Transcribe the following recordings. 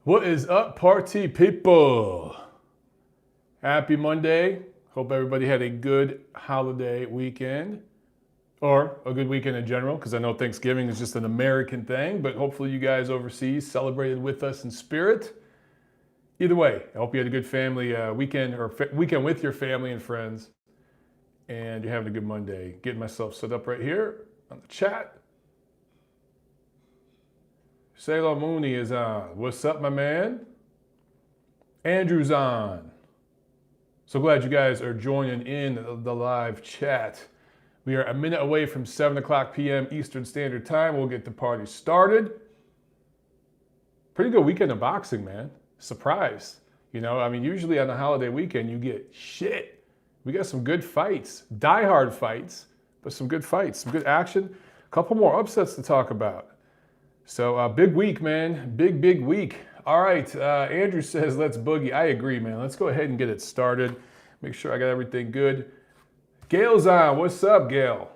What is up, party people? Happy Monday. Hope everybody had a good holiday weekend, or a good weekend in general, because I know Thanksgiving is just an American thing, but hopefully you guys overseas celebrated with us in spirit. Either way, I hope you had a good family weekend, or weekend with your family and friends, and you're having a good Monday. Getting myself set up right here on the chat. Sailor Mooney is on. What's up, my man? Andrew's on. So glad you guys are joining in the live chat. We are a minute away from 7 o'clock p.m. Eastern Standard Time. We'll get the party started. Pretty good weekend of boxing, man. Surprise. Usually on the holiday weekend, you get shit. We got some good fights, die-hard fights, but some good fights, some good action. A couple more upsets to talk about. So big week, man. Big week. All right, Andrew says, let's boogie. I agree, man. Let's go ahead and get it started. Make sure I got everything good. Gail's on. What's up, Gail?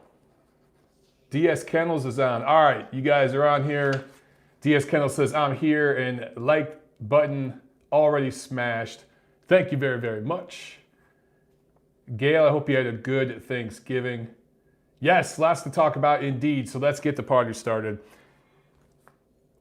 DS Kennels is on. All right, you guys are on here. DS Kennels says, I'm here, and like button already smashed. Thank you very, very much. Gail, I hope you had a good Thanksgiving. Yes, lots to talk about indeed, so let's get the party started.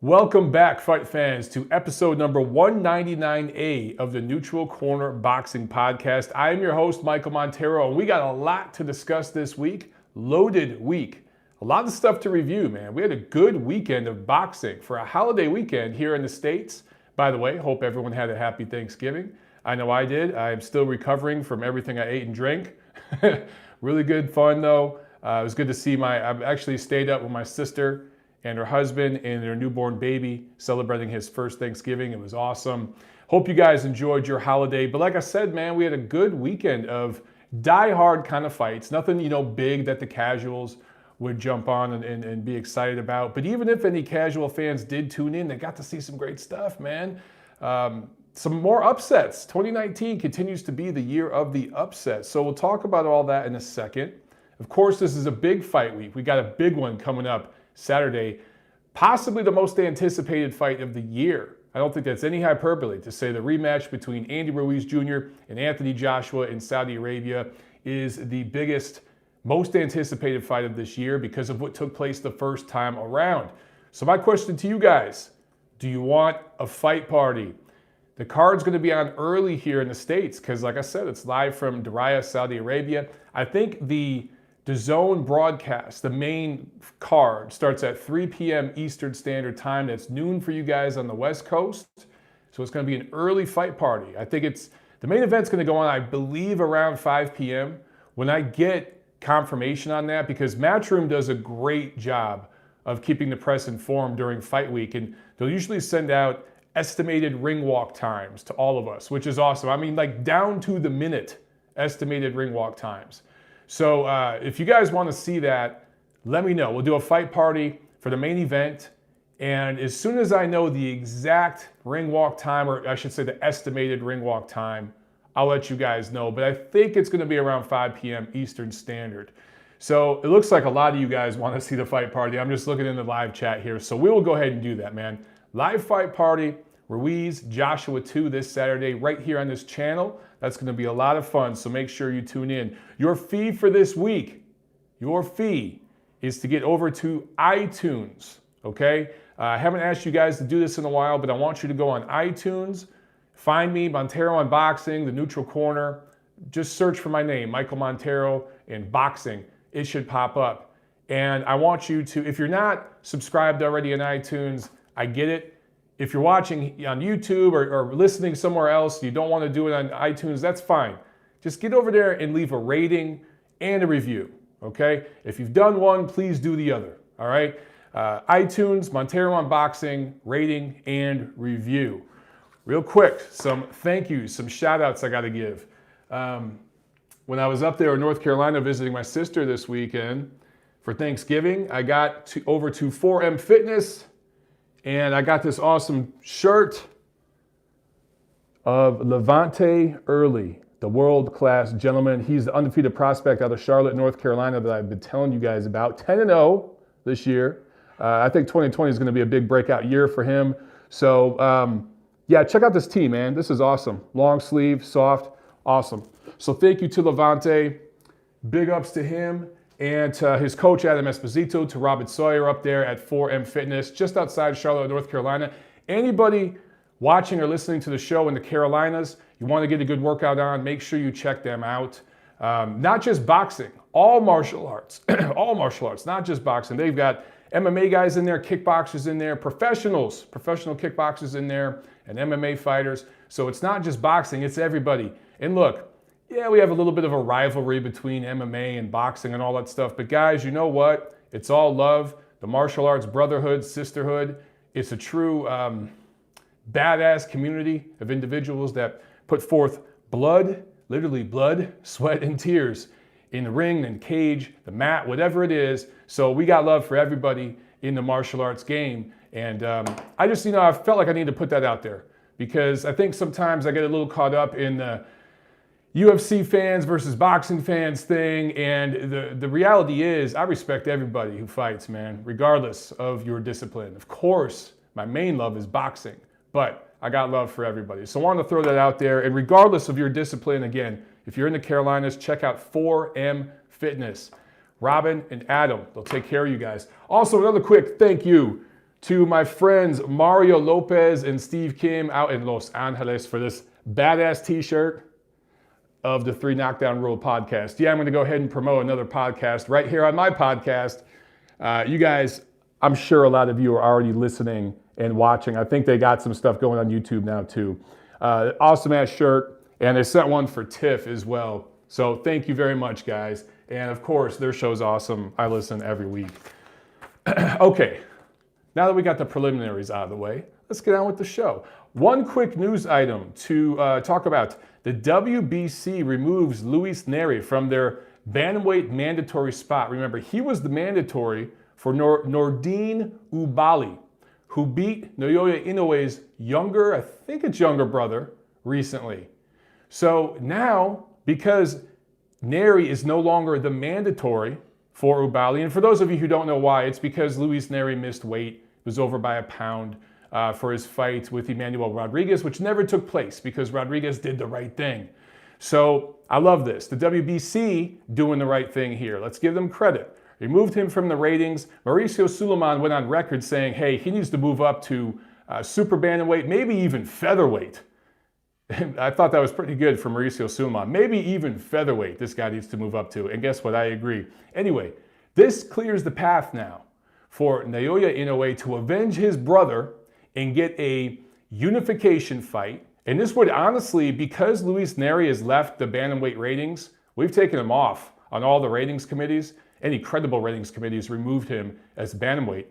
Welcome back, fight fans, to episode number 199A of the Neutral Corner Boxing Podcast. I am your host, Michael Montero, and we got a lot to discuss this week. Loaded week. A lot of stuff to review, man. We had a good weekend of boxing for a holiday weekend here in the States. By the way, hope everyone had a happy Thanksgiving. I know I did. I am still recovering from everything I ate and drank. Really good fun, though. It was good to see I actually stayed up with my sister and her husband and their newborn baby celebrating his first Thanksgiving. It was awesome. Hope you guys enjoyed your holiday. But like I said, man, we had a good weekend of die-hard kind of fights. Nothing, big that the casuals would jump on and be excited about. But even if any casual fans did tune in, they got to see some great stuff, man. Some more upsets. 2019 continues to be the year of the upsets. So we'll talk about all that in a second. Of course, this is a big fight week. We got a big one coming up Saturday, possibly the most anticipated fight of the year. I don't think that's any hyperbole to say the rematch between Andy Ruiz Jr. and Anthony Joshua in Saudi Arabia is the biggest, most anticipated fight of this year because of what took place the first time around. So my question to you guys, do you want a fight party? The card's going to be on early here in the States because, like I said, it's live from Diriyah, Saudi Arabia. I think the DAZN broadcast, the main card, starts at 3 p.m. Eastern Standard Time. That's noon for you guys on the West Coast. So it's going to be an early fight party. I think the main event's going to go on, I believe, around 5 p.m. When I get confirmation on that, because Matchroom does a great job of keeping the press informed during fight week, and they'll usually send out estimated ring walk times to all of us, which is awesome. I mean, like down to the minute estimated ring walk times. So if you guys want to see that, let me know. We'll do a fight party for the main event. And as soon as I know the exact ring walk time, or I should say the estimated ring walk time, I'll let you guys know. But I think it's going to be around 5 p.m. Eastern Standard. So it looks like a lot of you guys want to see the fight party. I'm just looking in the live chat here. So we will go ahead and do that, man. Live fight party, Ruiz, Joshua 2 this Saturday right here on this channel. That's going to be a lot of fun, so make sure you tune in. Your fee for this week, your fee is to get over to iTunes, okay? I haven't asked you guys to do this in a while, but I want you to go on iTunes, find me, Montero Unboxing, The Neutral Corner. Just search for my name, Michael Montero, in boxing. It should pop up. And I want you to, if you're not subscribed already in iTunes, I get it. If you're watching on YouTube or listening somewhere else, you don't want to do it on iTunes, that's fine. Just get over there and leave a rating and a review, okay? If you've done one, please do the other, all right? iTunes, Montero Unboxing, rating and review. Real quick, some thank yous, some shout outs I got to give. When I was up there in North Carolina visiting my sister this weekend for Thanksgiving, I got over to 4M Fitness, and I got this awesome shirt of Levante Early, the world-class gentleman. He's the undefeated prospect out of Charlotte, North Carolina that I've been telling you guys about. 10-0 this year. I think 2020 is going to be a big breakout year for him. So yeah, check out this tee, man. This is awesome. Long sleeve, soft, awesome. So thank you to Levante. Big ups to him and to his coach, Adam Esposito, to Robert Sawyer up there at 4M Fitness, just outside Charlotte, North Carolina. Anybody watching or listening to the show in the Carolinas, you want to get a good workout on, make sure you check them out. Not just boxing, all martial arts, all martial arts, not just boxing. They've got MMA guys in there, kickboxers in there, professional kickboxers in there, and MMA fighters. So it's not just boxing, it's everybody. And look, yeah, we have a little bit of a rivalry between MMA and boxing and all that stuff. But guys, you know what? It's all love. The martial arts brotherhood, sisterhood. It's a true badass community of individuals that put forth blood, literally blood, sweat, and tears in the ring and cage, the mat, whatever it is. So we got love for everybody in the martial arts game. And I just, I felt like I need to put that out there because I think sometimes I get a little caught up in the UFC fans versus boxing fans thing. And the reality is I respect everybody who fights, man, regardless of your discipline. Of course, my main love is boxing, but I got love for everybody. So I wanted to throw that out there. And regardless of your discipline, again, if you're in the Carolinas, check out 4M Fitness. Robin and Adam, they'll take care of you guys. Also, another quick thank you to my friends Mario Lopez and Steve Kim out in Los Angeles for this badass t-shirt of the 3 Knockdown Rule podcast. Yeah, I'm going to go ahead and promote another podcast right here on my podcast. You guys, I'm sure a lot of you are already listening and watching. I think they got some stuff going on YouTube now too. Awesome ass shirt, and they sent one for Tiff as well. So thank you very much, guys. And of course, their show's awesome. I listen every week. Okay, now that we got the preliminaries out of the way, let's get on with the show. One quick news item to talk about. The WBC removes Luis Neri from their bantamweight mandatory spot. Remember, he was the mandatory for Nordine Oubaali, who beat Naoya Inoue's younger brother recently. So now, because Neri is no longer the mandatory for Oubaali, and for those of you who don't know why, it's because Luis Neri missed weight, was over by a pound for his fight with Emmanuel Rodriguez, which never took place because Rodriguez did the right thing. So I love this. The WBC doing the right thing here. Let's give them credit. Removed him from the ratings. Mauricio Sulaiman went on record saying, hey, he needs to move up to super bantamweight, maybe even featherweight. I thought that was pretty good for Mauricio Sulaiman. Maybe even featherweight this guy needs to move up to. And guess what? I agree. Anyway, this clears the path now for Naoya Inoue to avenge his brother and get a unification fight. And this would honestly, because Luis Neri has left the bantamweight ratings, we've taken him off on all the ratings committees. Any credible ratings committees removed him as bantamweight.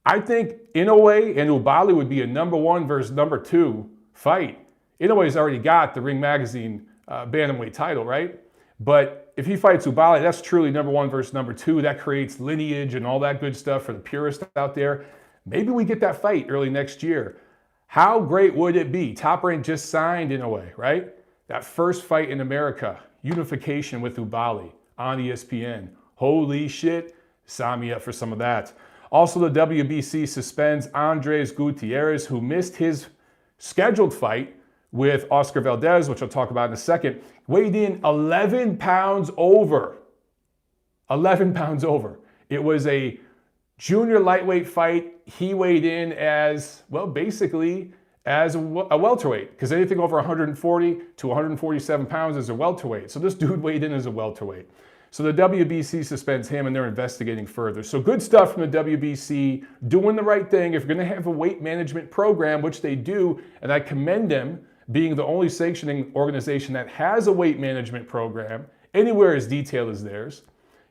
I think Inoue and Oubaali would be a number 1 versus number 2 fight. Inoue's already got the Ring Magazine bantamweight title, right? But if he fights Oubaali, that's truly number 1 versus number 2. That creates lineage and all that good stuff for the purists out there. Maybe we get that fight early next year. How great would it be? Top Rank just signed Inoue, right? That first fight in America, unification with Oubaali on ESPN. Holy shit, sign me up for some of that. Also, the WBC suspends Andres Gutierrez, who missed his scheduled fight with Oscar Valdez, which I'll talk about in a second. Weighed in 11 pounds over. 11 pounds over. It was a junior lightweight fight. He weighed in as, well, basically as a welterweight, because anything over 140 to 147 pounds is a welterweight. So this dude weighed in as a welterweight. So the WBC suspends him and they're investigating further. So good stuff from the WBC, doing the right thing. If you're going to have a weight management program, which they do, and I commend them, being the only sanctioning organization that has a weight management program, anywhere as detailed as theirs,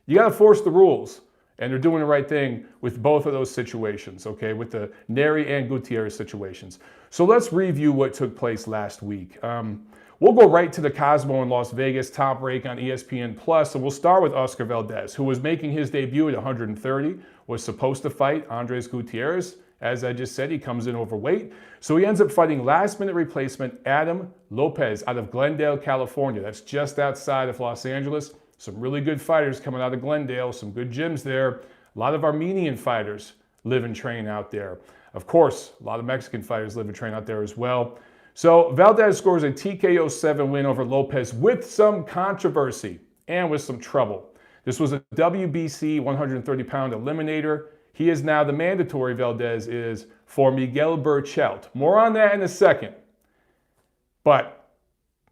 you got to force the rules. And they're doing the right thing with both of those situations, okay, with the Neri and Gutierrez situations. So let's review what took place last week. We'll go right to the Cosmo in Las Vegas, Top Rank on ESPN+. So we'll start with Oscar Valdez, who was making his debut at 130, was supposed to fight Andres Gutierrez. As I just said, he comes in overweight. So he ends up fighting last-minute replacement Adam Lopez out of Glendale, California. That's just outside of Los Angeles. Some really good fighters coming out of Glendale, some good gyms there. A lot of Armenian fighters live and train out there. Of course, a lot of Mexican fighters live and train out there as well. So Valdez scores a TKO 7 win over Lopez with some controversy and with some trouble. This was a WBC 130-pound eliminator. He is now the mandatory, Valdez is, for Miguel Berchelt. More on that in a second. But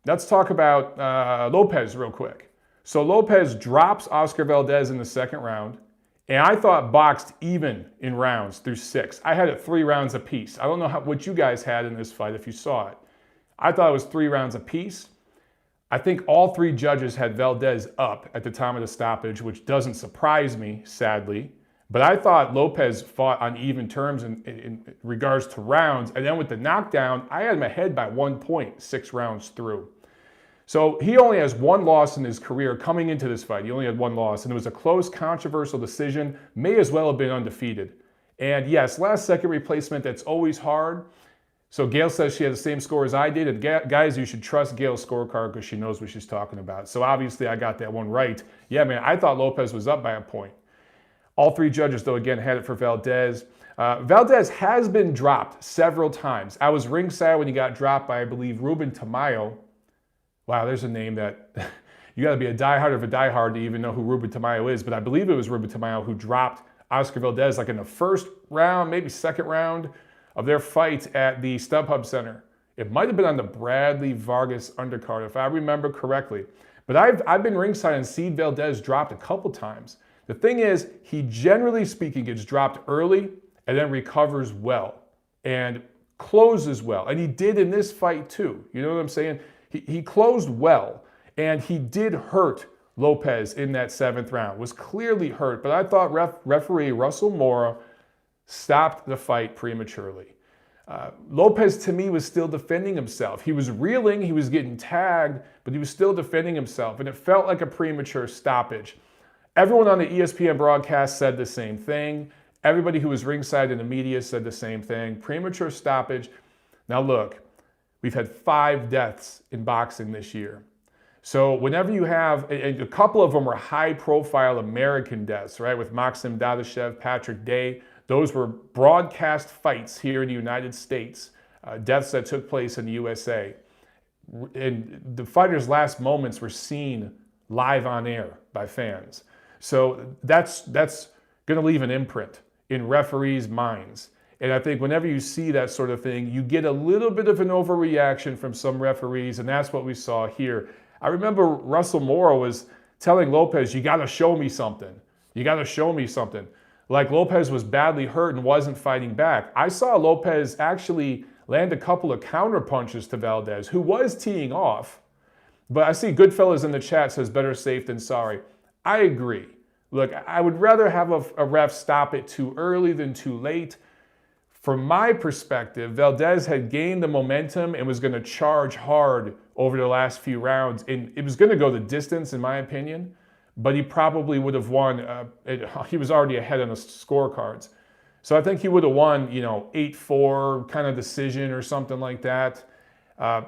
let's talk about Lopez real quick. So Lopez drops Oscar Valdez in the second round. And I thought boxed even in rounds through 6. I had it 3 rounds apiece. I don't know what you guys had in this fight if you saw it. I thought it was 3 rounds apiece. I think all 3 judges had Valdez up at the time of the stoppage, which doesn't surprise me, sadly. But I thought Lopez fought on even terms in regards to rounds. And then with the knockdown, I had him ahead by 1 point, 6 rounds through. So he only has 1 loss in his career coming into this fight. He only had 1 loss, and it was a close, controversial decision. May as well have been undefeated. And yes, last second replacement, that's always hard. So Gail says she had the same score as I did. And guys, you should trust Gail's scorecard because she knows what she's talking about. So obviously I got that one right. Yeah, man, I thought Lopez was up by a point. All 3 judges, though, again, had it for Valdez. Valdez has been dropped several times. I was ringside when he got dropped by, I believe, Ruben Tamayo. Wow, there's a name that you got to be a diehard of a diehard to even know who Ruben Tamayo is. But I believe it was Ruben Tamayo who dropped Oscar Valdez like in the first round, maybe second round of their fight at the StubHub Center. It might have been on the Bradley Vargas undercard, if I remember correctly. But I've been ringside and seen Valdez dropped a couple times. The thing is, he generally speaking gets dropped early and then recovers well and closes well. And he did in this fight too. You know what I'm saying? He closed well, and he did hurt Lopez in that 7th round, was clearly hurt, but I thought referee Russell Mora stopped the fight prematurely. Lopez, to me, was still defending himself. He was reeling, he was getting tagged, but he was still defending himself, and it felt like a premature stoppage. Everyone on the ESPN broadcast said the same thing. Everybody who was ringside in the media said the same thing. Premature stoppage. Now look, we've had 5 deaths in boxing this year. So whenever you have, and a couple of them were high-profile American deaths, right, with Maxim Dadashev, Patrick Day. Those were broadcast fights here in the United States, deaths that took place in the USA. And the fighters' last moments were seen live on air by fans. So that's going to leave an imprint in referees' minds. And I think whenever you see that sort of thing, you get a little bit of an overreaction from some referees, and that's what we saw here. I remember Russell Mora was telling Lopez, you got to show me something. You got to show me something. Like Lopez was badly hurt and wasn't fighting back. I saw Lopez actually land a couple of counter punches to Valdez, who was teeing off. But I see Goodfellas in the chat says better safe than sorry. I agree. Look, I would rather have a ref stop it too early than too late. From my perspective, Valdez had gained the momentum and was going to charge hard over the last few rounds. And it was going to go the distance, in my opinion, but he probably would have won. He was already ahead on the scorecards. So I think he would have won, 8-4 kind of decision or something like that.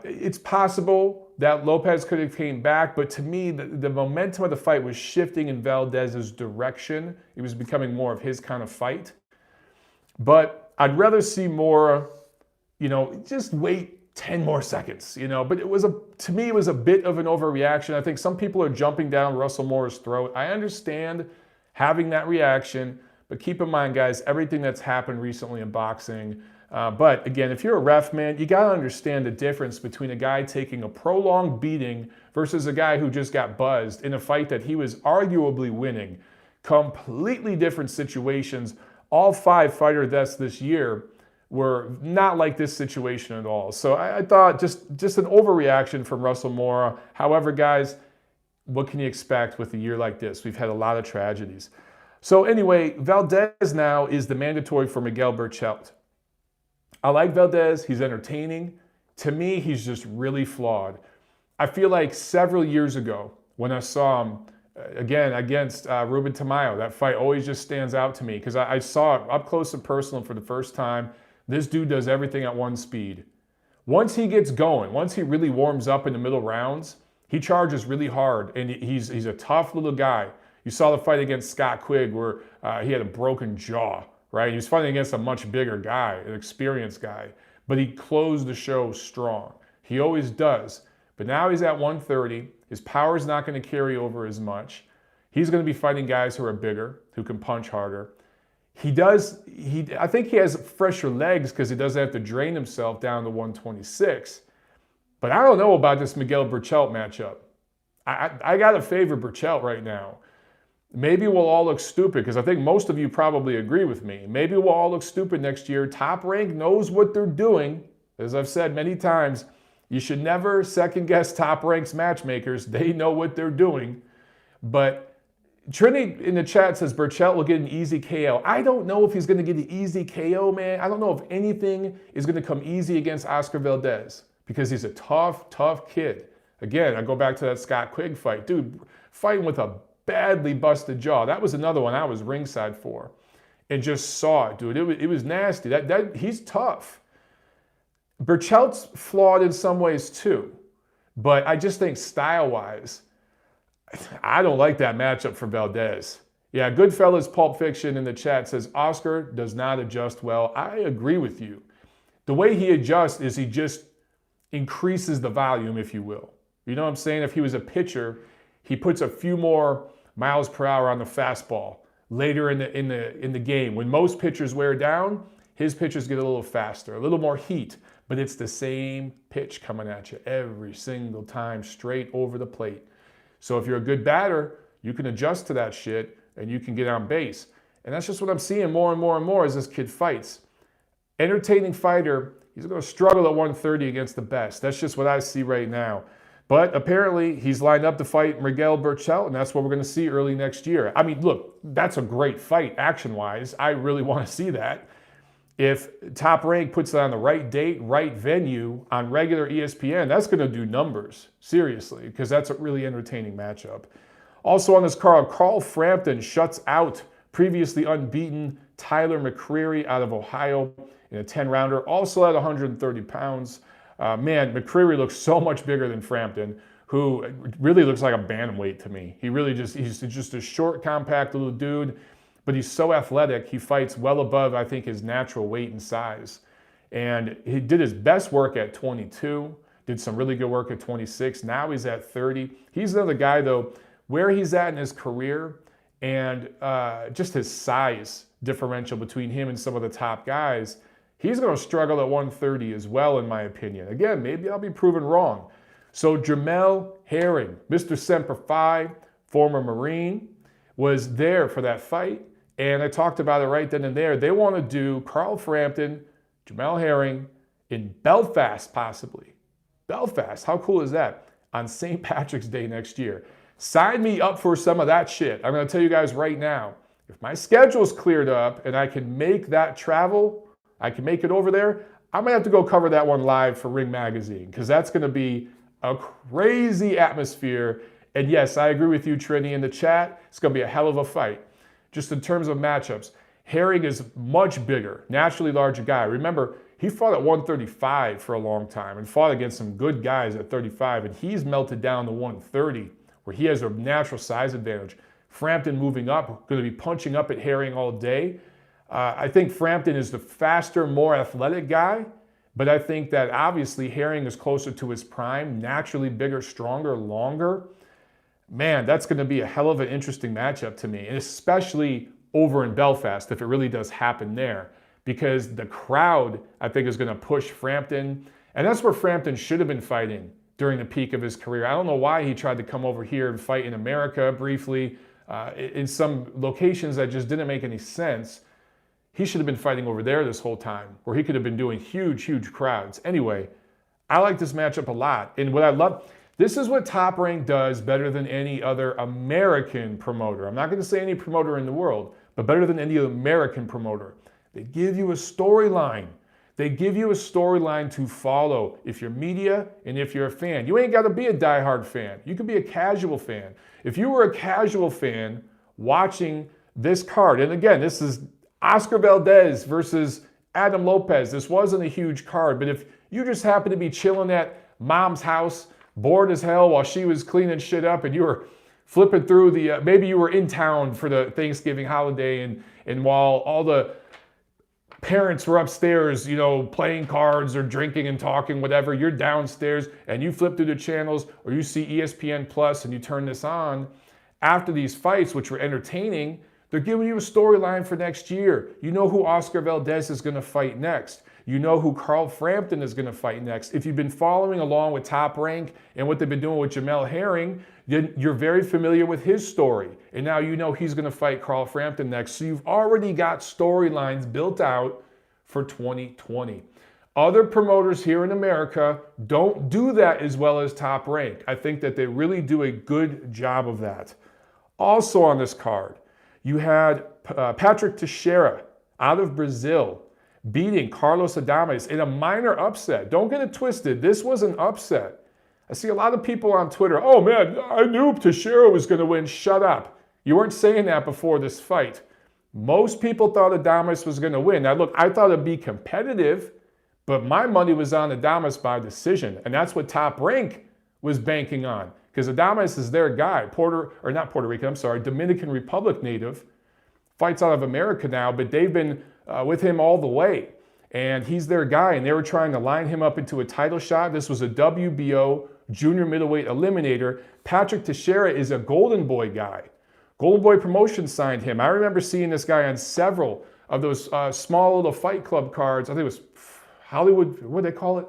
It's possible that Lopez could have came back, but to me, the momentum of the fight was shifting in Valdez's direction. It was becoming more of his kind of fight. But I'd rather see more, just wait 10 more seconds, But to me, it was a bit of an overreaction. I think some people are jumping down Russell Mora's throat. I understand having that reaction, but keep in mind, guys, everything that's happened recently in boxing. But again, if you're a ref, man, you got to understand the difference between a guy taking a prolonged beating versus a guy who just got buzzed in a fight that he was arguably winning. Completely different situations. All 5 fighter deaths this year were not like this situation at all. So I thought just an overreaction from Russell Mora. However, guys, what can you expect with a year like this? We've had a lot of tragedies. So anyway, Valdez now is the mandatory for Miguel Berchelt. I like Valdez. He's entertaining. To me, he's just really flawed. I feel like several years ago when I saw him, again, against Ruben Tamayo, that fight always just stands out to me because I saw it up close and personal for the first time. This dude does everything at one speed. Once he gets going, once he really warms up in the middle rounds, he charges really hard, and he's a tough little guy. You saw the fight against Scott Quigg where he had a broken jaw, right? He was fighting against a much bigger guy, an experienced guy, but he closed the show strong. He always does. But now he's at 130. His power is not going to carry over as much. He's going to be fighting guys who are bigger, who can punch harder. I think he has fresher legs because he doesn't have to drain himself down to 126. But I don't know about this Miguel Berchelt matchup. I got to favor Berchelt right now. Maybe we'll all look stupid because I think most of you probably agree with me. Maybe we'll all look stupid next year. Top Rank knows what they're doing. As I've said many times, you should never second guess Top Rank's matchmakers. They know what they're doing. But Trinity in the chat says Berchelt will get an easy KO. I don't know if he's going to get an easy KO, man. I don't know if anything is going to come easy against Oscar Valdez because he's a tough kid. Again, I go back to that Scott Quigg fight. Dude, fighting with a badly busted jaw. That was another one I was ringside for and just saw it, dude. It was nasty. He's tough. Berchelt's flawed in some ways too, but I just think style-wise, I don't like that matchup for Valdez. Yeah, Goodfellas Pulp Fiction in the chat says Oscar does not adjust well. I agree with you. The way he adjusts is he just increases the volume, if you will. You know what I'm saying? If he was a pitcher, he puts a few more miles per hour on the fastball later in the game. When most pitchers wear down, his pitches get a little faster, a little more heat, but it's the same pitch coming at you every single time, straight over the plate. So if you're a good batter, you can adjust to that shit and you can get on base. And that's just what I'm seeing more and more and more as this kid fights. Entertaining fighter, he's going to struggle at 130 against the best. That's just what I see right now. But apparently he's lined up to fight Miguel Berchelt, and that's what we're going to see early next year. I mean, look, that's a great fight action-wise. I really want to see that. If Top Rank puts it on the right date, right venue, on regular ESPN, that's going to do numbers, seriously, because that's a really entertaining matchup. Also on this card, Carl Frampton shuts out previously unbeaten Tyler McCreary out of Ohio in a 10-rounder, also at 130 pounds. Man, McCreary looks so much bigger than Frampton, who really looks like a bantamweight to me. He's just a short, compact little dude, but he's so athletic. He fights well above, I think, his natural weight and size. And he did his best work at 22, did some really good work at 26. Now he's at 30. He's another guy, though, where he's at in his career and just his size differential between him and some of the top guys, he's going to struggle at 130 as well, in my opinion. Again, maybe I'll be proven wrong. So Jamel Herring, Mr. Semper Fi, former Marine, was there for that fight. And I talked about it right then and there. They want to do Carl Frampton, Jamel Herring in Belfast, possibly. Belfast, how cool is that? On St. Patrick's Day next year. Sign me up for some of that shit. I'm going to tell you guys right now, if my schedule's cleared up and I can make that travel, I can make it over there, I'm going to have to go cover that one live for Ring Magazine because that's going to be a crazy atmosphere. And yes, I agree with you, Trini, in the chat. It's going to be a hell of a fight. Just in terms of matchups, Herring is much bigger, naturally larger guy. Remember, he fought at 135 for a long time and fought against some good guys at 35, and he's melted down to 130, where he has a natural size advantage. Frampton moving up, going to be punching up at Herring all day. I think Frampton is the faster, more athletic guy, but I think that obviously Herring is closer to his prime, naturally bigger, stronger, longer. Man, that's going to be a hell of an interesting matchup to me, and especially over in Belfast if it really does happen there, because the crowd, I think, is going to push Frampton, and that's where Frampton should have been fighting during the peak of his career. I don't know why he tried to come over here and fight in America briefly in some locations that just didn't make any sense. He should have been fighting over there this whole time, where he could have been doing huge, huge crowds. Anyway, I like this matchup a lot, and what I love, this is what Top Rank does better than any other American promoter. I'm not going to say any promoter in the world, but better than any American promoter. They give you a storyline. They give you a storyline to follow if you're media and if you're a fan. You ain't got to be a diehard fan. You can be a casual fan. If you were a casual fan watching this card, and again, this is Oscar Valdez versus Adam Lopez. This wasn't a huge card, but if you just happen to be chilling at mom's house, bored as hell while she was cleaning shit up, and you were flipping through the, maybe you were in town for the Thanksgiving holiday, and while all the parents were upstairs, playing cards or drinking and talking, whatever. You're downstairs and you flip through the channels or you see ESPN Plus and you turn this on. After these fights, which were entertaining, they're giving you a storyline for next year. You know who Oscar Valdez is going to fight next. You know who Carl Frampton is going to fight next. If you've been following along with Top Rank and what they've been doing with Jamel Herring, you're very familiar with his story. And now you know he's going to fight Carl Frampton next. So you've already got storylines built out for 2020. Other promoters here in America don't do that as well as Top Rank. I think that they really do a good job of that. Also on this card, you had Patrick Teixeira out of Brazil beating Carlos Adames in a minor upset. Don't get it twisted. This was an upset. I see a lot of people on Twitter, oh man, I knew Teixeira was going to win. Shut up. You weren't saying that before this fight. Most people thought Adames was going to win. Now look, I thought it'd be competitive, but my money was on Adames by decision. And that's what Top Rank was banking on. Because Adames is their guy, Dominican Republic native, fights out of America now, but they've been with him all the way. And he's their guy, and they were trying to line him up into a title shot. This was a WBO junior middleweight eliminator. Patrick Teixeira is a Golden Boy guy. Golden Boy Promotions signed him. I remember seeing this guy on several of those small little fight club cards. I think it was Hollywood, what do they call it?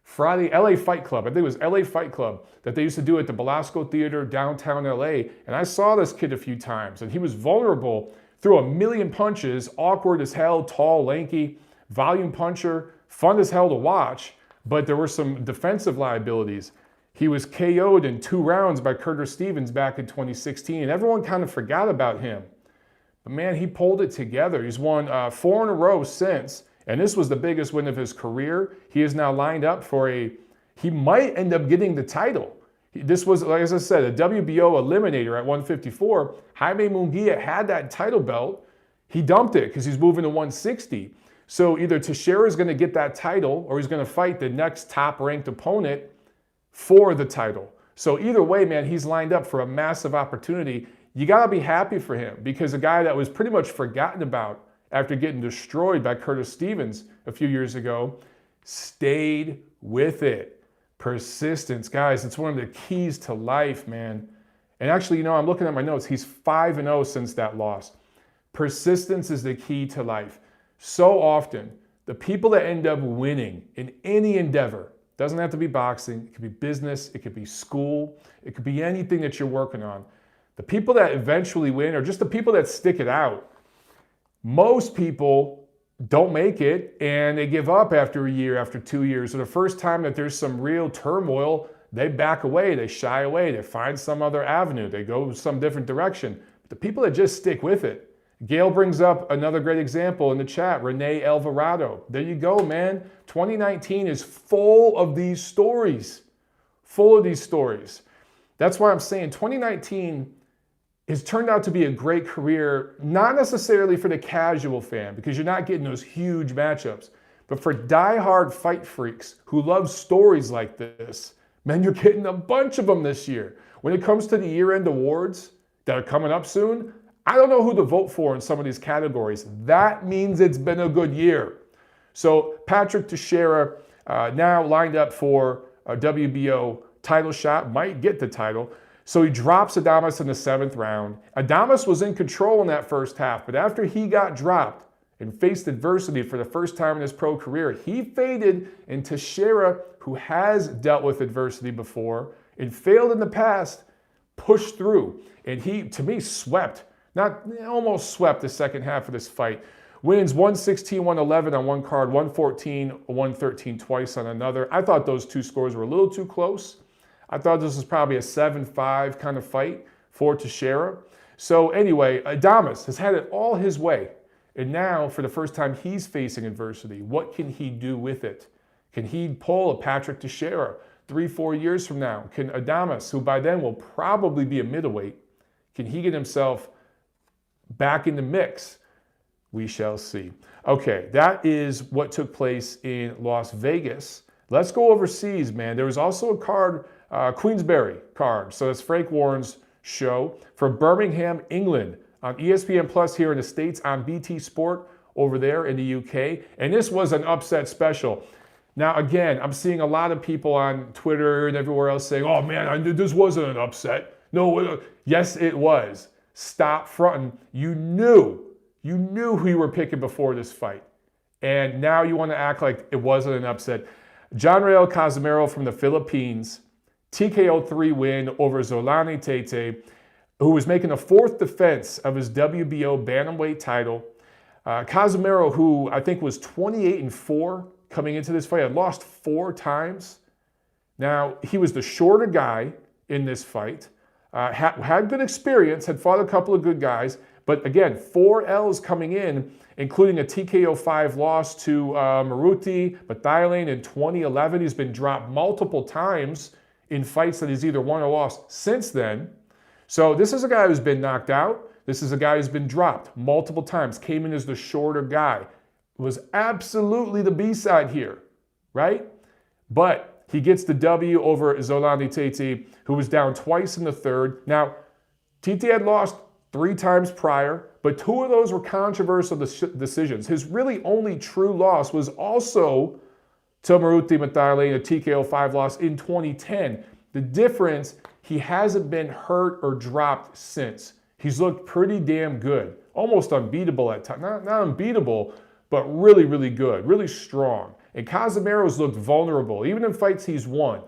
Friday, LA Fight Club. I think it was LA Fight Club that they used to do at the Belasco Theater downtown LA. And I saw this kid a few times, and he was vulnerable, threw a million punches, awkward as hell, tall, lanky, volume puncher, fun as hell to watch, but there were some defensive liabilities. He was KO'd in 2 rounds by Curtis Stevens back in 2016, and everyone kind of forgot about him. But man, he pulled it together. He's won 4 in a row since, and this was the biggest win of his career. He is now lined up for he might end up getting the title. This was, like as I said, a WBO eliminator at 154. Jaime Munguia had that title belt. He dumped it because he's moving to 160. So either Teixeira is going to get that title or he's going to fight the next top-ranked opponent for the title. So either way, man, he's lined up for a massive opportunity. You got to be happy for him because a guy that was pretty much forgotten about after getting destroyed by Curtis Stevens a few years ago stayed with it. Persistence, guys, it's one of the keys to life, man. And actually, I'm looking at my notes. He's 5-0 since that loss. Persistence is the key to life. So often, the people that end up winning in any endeavor, doesn't have to be boxing, it could be business, it could be school, it could be anything that you're working on. The people that eventually win are just the people that stick it out. Most people don't make it and they give up after a year, after 2 years. So the first time that there's some real turmoil, they back away, they shy away, they find some other avenue, they go some different direction. But the people that just stick with it. Gail brings up another great example in the chat, Renee Alvarado. There you go, man. 2019 is full of these stories. Full of these stories. That's why I'm saying 2019 has turned out to be a great career, not necessarily for the casual fan, because you're not getting those huge matchups, but for diehard fight freaks who love stories like this, man, you're getting a bunch of them this year. When it comes to the year-end awards that are coming up soon, I don't know who to vote for in some of these categories. That means it's been a good year. So Patrick Teixeira now lined up for a WBO title shot, might get the title. So he drops Adames in the 7th round. Adames was in control in that first half, but after he got dropped and faced adversity for the first time in his pro career, he faded, and Teixeira, who has dealt with adversity before and failed in the past, pushed through. And he, to me, almost swept the second half of this fight. Wins 116-111 on one card, 114-113 twice on another. I thought those two scores were a little too close. I thought this was probably a 7-5 kind of fight for Teixeira. So anyway, Adames has had it all his way. And now, for the first time, he's facing adversity. What can he do with it? Can he pull a Patrick Teixeira 3-4 years from now? Can Adames, who by then will probably be a middleweight, can he get himself back in the mix? We shall see. Okay, that is what took place in Las Vegas. Let's go overseas, man. There was also a card, Queensberry card. So that's Frank Warren's show for Birmingham, England on ESPN Plus here in the States on BT Sport. over there in the UK. And this was an upset special. Now, again, I'm seeing a lot of people on Twitter and everywhere else saying, oh man, this wasn't an upset. No, yes, it was. Stop fronting. You knew who you were picking before this fight. And now you want to act like it wasn't an upset. Johnriel Casimero from the Philippines, TKO 3 win over Zolani Tete, who was making a fourth defense of his WBO bantamweight title. Casimero, who I think was 28-4 coming into this fight, had lost 4 times. Now, he was the shorter guy in this fight, had good experience, had fought a couple of good guys, but again, 4 L's coming in, including a TKO 5 loss to Maruti Butaev in 2011. He's been dropped multiple times in fights that he's either won or lost since then. So this is a guy who's been knocked out. This is a guy who's been dropped multiple times, came in as the shorter guy. Was absolutely the B-side here, right? But he gets the W over Zolani Tete, who was down twice in the third. Now, Tete had lost 3 times prior, but 2 of those were controversial decisions. His really only true loss was also to Maruti Butaev, a TKO 5 loss in 2010. The difference, he hasn't been hurt or dropped since. He's looked pretty damn good, almost unbeatable at times. Not unbeatable, but really, really good, really strong. And Casimero's looked vulnerable, even in fights he's won.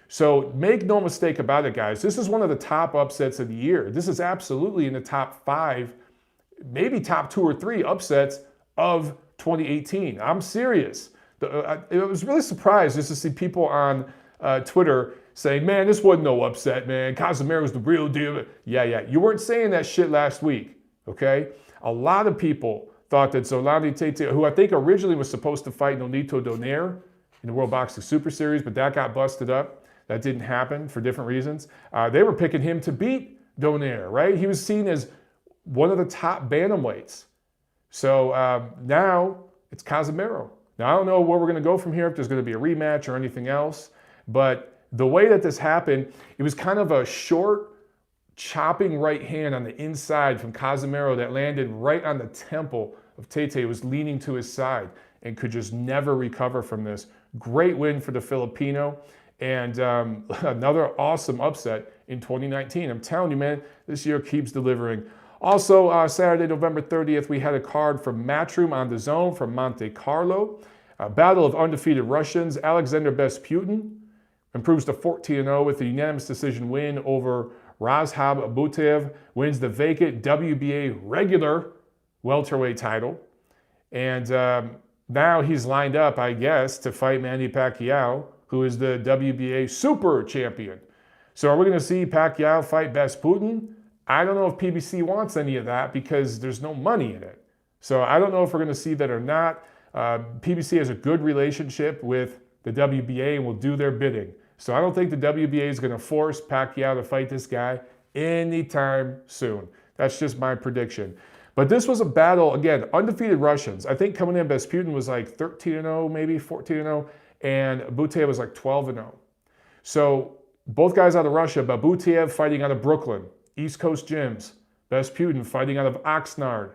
So make no mistake about it, guys. This is one of the top upsets of the year. This is absolutely in the top 5, maybe top 2 or 3 upsets of 2018. I'm serious. I was really surprised just to see people on Twitter saying, man, this wasn't no upset, man. Casimero's the real deal. Yeah. You weren't saying that shit last week, okay? A lot of people thought that Zolani Tete, who I think originally was supposed to fight Nonito Donaire in the World Boxing Super Series, but that got busted up. That didn't happen for different reasons. They were picking him to beat Donaire, right? He was seen as one of the top bantamweights. So now it's Casimero. Now, I don't know where we're going to go from here, if there's going to be a rematch or anything else, but the way that this happened, it was kind of a short, chopping right hand on the inside from Casimero that landed right on the temple of Tete. It was leaning to his side and could just never recover from this. Great win for the Filipino, and another awesome upset in 2019. I'm telling you, man, this year keeps delivering. Also, Saturday, November 30th, we had a card from Matchroom on the Zone from Monte Carlo. A battle of undefeated Russians. Alexander Besputin improves to 14-0 with a unanimous decision win over Radzhab Butaev, wins the vacant WBA regular welterweight title. And now he's lined up, I guess, to fight Manny Pacquiao, who is the WBA super champion. So are we going to see Pacquiao fight Besputin? I don't know if PBC wants any of that because there's no money in it. So I don't know if we're going to see that or not. PBC has a good relationship with the WBA and will do their bidding. So I don't think the WBA is going to force Pacquiao to fight this guy anytime soon. That's just my prediction. But this was a battle, again, undefeated Russians. I think coming in, Besputin was like 13-0, maybe 14-0, and Butaev was like 12-0. So both guys out of Russia, but Butaev fighting out of Brooklyn, East Coast gyms. Besputin fighting out of Oxnard,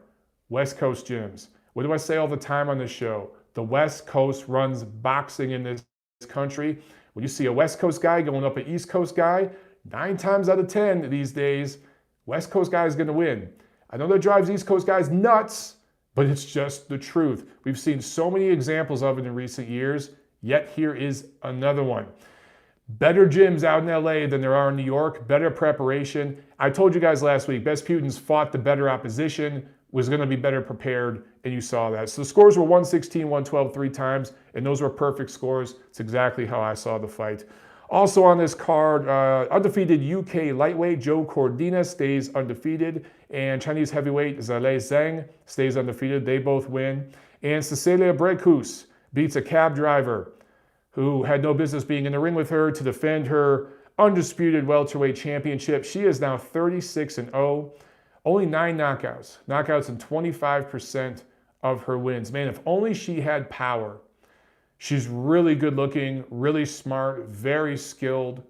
West Coast gyms. What do I say all the time on this show? The West Coast runs boxing in this country. When you see a West Coast guy going up an East Coast guy, 9 times out of 10 these days, West Coast guy is going to win. I know that drives East Coast guys nuts, but it's just the truth. We've seen so many examples of it in recent years, yet here is another one. Better gyms out in LA than there are in New York, better preparation. I told you guys last week, Besputin's fought the better opposition, was going to be better prepared, and you saw that. So the scores were 116, 112 3 times, and those were perfect scores. It's exactly how I saw the fight. Also on this card, undefeated UK lightweight Joe Cordina stays undefeated, and Chinese heavyweight Zhale Zhang stays undefeated. They both win. And Cecilia Braekhus beats a cab driver who had no business being in the ring with her to defend her undisputed welterweight championship. She is now 36-0. Only 9 knockouts. Knockouts in 25% of her wins. Man, if only she had power. She's really good looking, really smart, very skilled.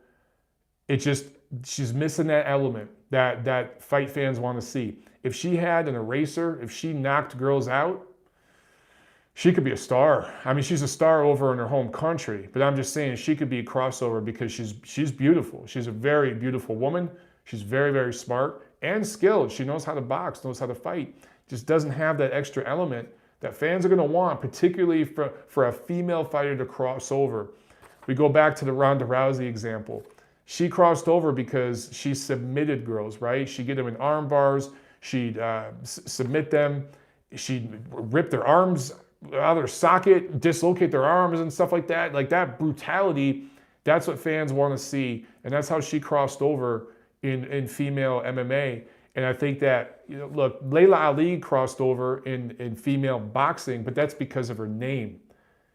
She's missing that element that fight fans want to see. If she had an eraser, if she knocked girls out, she could be a star. I mean, she's a star over in her home country, but I'm just saying she could be a crossover because she's beautiful. She's a very beautiful woman. She's very, very smart and skilled. She knows how to box, knows how to fight. Just doesn't have that extra element that fans are going to want, particularly for a female fighter to cross over. We go back to the Ronda Rousey example. She crossed over because she submitted girls, right? She'd get them in arm bars. She'd submit them. She'd rip their arms out of their socket, dislocate their arms and stuff like that. Like that brutality, that's what fans want to see. And that's how she crossed over in female MMA. And I think that, look, Layla Ali crossed over in female boxing, but that's because of her name.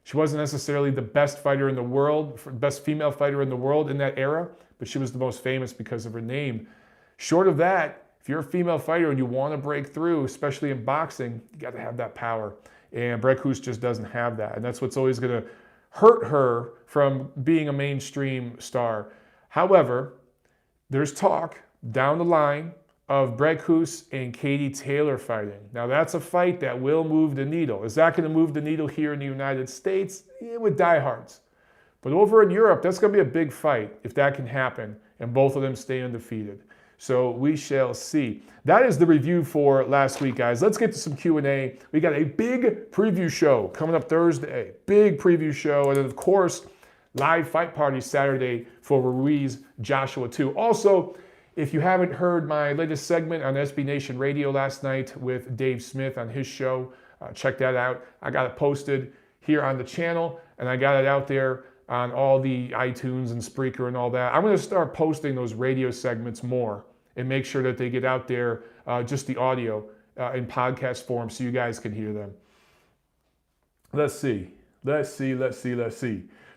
She wasn't necessarily the best fighter in the world, best female fighter in the world in that era, but she was the most famous because of her name. Short of that, if you're a female fighter and you want to break through, especially in boxing, you got to have that power. And Braekhus just doesn't have that. And that's what's always going to hurt her from being a mainstream star. However, there's talk down the line of Braekhus and Katie Taylor fighting. Now that's a fight that will move the needle. Is that going to move the needle here in the United States? Yeah, with diehards. But over in Europe, that's going to be a big fight if that can happen and both of them stay undefeated. So we shall see. That is the review for last week, guys. Let's get to some Q&A. We got a big preview show coming up Thursday. Big preview show. And then, of course, live fight party Saturday for Ruiz Joshua 2. Also, if you haven't heard my latest segment on SB Nation Radio last night with Dave Smith on his show, check that out. I got it posted here on the channel, and I got it out there on all the iTunes and Spreaker and all that. I'm going to start posting those radio segments more and make sure that they get out there, just the audio in podcast form so you guys can hear them. Let's see.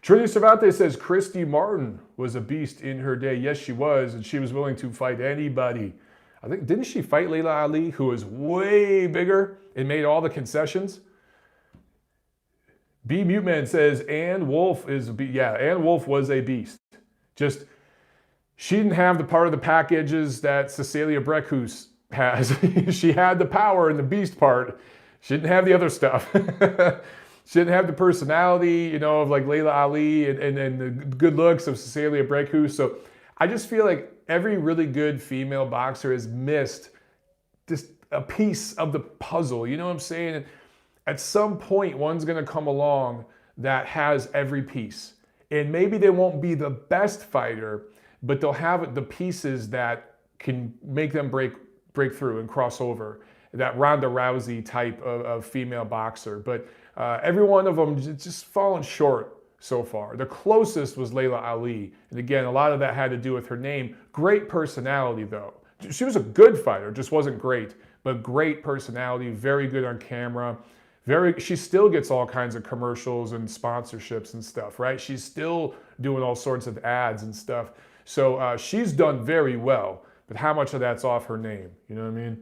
Trinity Cervantes says Christy Martin was a beast in her day. Yes, she was, and she was willing to fight anybody. I think, didn't she fight Layla Ali, who was way bigger and made all the concessions? B. Muteman says Ann Wolfe is a beast. Yeah, Ann Wolfe was a beast. Just, she didn't have the part of the packages that Cecilia Braekhus has. She had the power and the beast part. She didn't have the other stuff. She didn't have the personality, of like Layla Ali and the good looks of Cecilia Braekhus. So I just feel like every really good female boxer has missed just a piece of the puzzle. You know what I'm saying? And at some point, one's going to come along that has every piece. And maybe they won't be the best fighter, but they'll have the pieces that can make them break through and cross over. That Ronda Rousey type of female boxer. But every one of them just fallen short so far. The closest was Layla Ali. And again, a lot of that had to do with her name. Great personality, though. She was a good fighter, just wasn't great. But great personality, very good on camera. She still gets all kinds of commercials and sponsorships and stuff, right? She's still doing all sorts of ads and stuff. So she's done very well. But how much of that's off her name? You know what I mean?